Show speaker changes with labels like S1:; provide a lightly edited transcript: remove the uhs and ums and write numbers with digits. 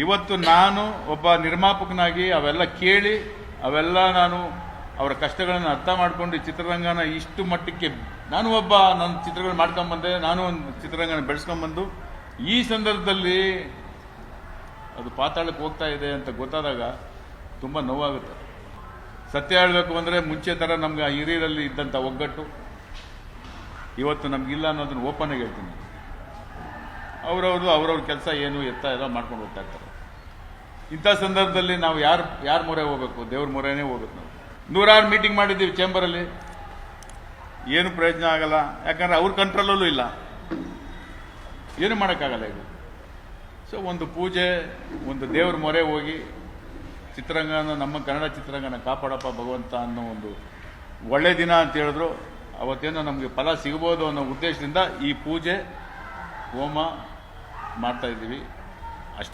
S1: ಇವತ್ತು ನಾನು ಒಬ್ಬ ನಿರ್ಮಾಪಕನಾಗಿ ಅವೆಲ್ಲ ಕೇಳಿ ಅವೆಲ್ಲ ನಾನು ಅವರ ಕಷ್ಟಗಳನ್ನು ಅರ್ಥ ಮಾಡಿಕೊಂಡು ಚಿತ್ರರಂಗನ ಇಷ್ಟು ಮಟ್ಟಕ್ಕೆ ನಾನು ಒಬ್ಬ ನನ್ನ ಚಿತ್ರಗಳು ಮಾಡ್ಕೊಂಬಂದೆ, ನಾನು ಒಂದು ಚಿತ್ರರಂಗನ ಬೆಳೆಸ್ಕೊಂಬಂದು ಈ ಸಂದರ್ಭದಲ್ಲಿ ಅದು ಪಾತಾಳಕ್ಕೆ ಹೋಗ್ತಾ ಇದೆ ಅಂತ ಗೊತ್ತಾದಾಗ ತುಂಬ ನೋವಾಗುತ್ತೆ. ಸತ್ಯ ಹೇಳಬೇಕು ಅಂದರೆ ಮುಂಚೆ ಥರ ನಮ್ಗೆ ಆ ಹಿರಿಯರಲ್ಲಿ ಇದ್ದಂಥ ಒಗ್ಗಟ್ಟು ಇವತ್ತು ನಮಗಿಲ್ಲ ಅನ್ನೋದನ್ನು ಓಪನ್ ಆಗಿ ಹೇಳ್ತೀನಿ. ಅವ್ರವ್ರ ಕೆಲಸ ಏನು ಎತ್ತ ಎಲ್ಲ ಮಾಡ್ಕೊಂಡು ಹೋಗ್ತಾ ಇರ್ತಾರೆ. ಇಂಥ ಸಂದರ್ಭದಲ್ಲಿ ನಾವು ಯಾರ ಮೊರೆ ಹೋಗ್ಬೇಕು? ದೇವ್ರ ಮೊರೆನೇ ಹೋಗುತ್ತೆ. ನಾವು 100 ಮೀಟಿಂಗ್ ಮಾಡಿದ್ದೀವಿ ಚೇಂಬರಲ್ಲಿ, ಏನು ಪ್ರಯೋಜನ ಆಗಲ್ಲ. ಯಾಕಂದರೆ ಅವ್ರ ಕಂಟ್ರೋಲಲ್ಲೂ ಇಲ್ಲ, ಏನು ಮಾಡೋಕ್ಕಾಗಲ್ಲ ಇದು. ಸೊ ಒಂದು ಪೂಜೆ, ಒಂದು ದೇವ್ರ ಮೊರೆ ಹೋಗಿ ಚಿತ್ರರಂಗನ, ನಮ್ಮ ಕನ್ನಡ ಚಿತ್ರರಂಗನ ಕಾಪಾಡಪ್ಪ ಭಗವಂತ ಅನ್ನೋ ಒಂದು ಒಳ್ಳೆ ದಿನ ಅಂತ ಹೇಳಿದ್ರು. ಅವತ್ತೇನೋ ನಮಗೆ ಫಲ ಸಿಗ್ಬೋದು ಅನ್ನೋ ಉದ್ದೇಶದಿಂದ ಈ ಪೂಜೆ ಹೋಮ ಮಾಡ್ತಾ ಇದ್ದೀವಿ.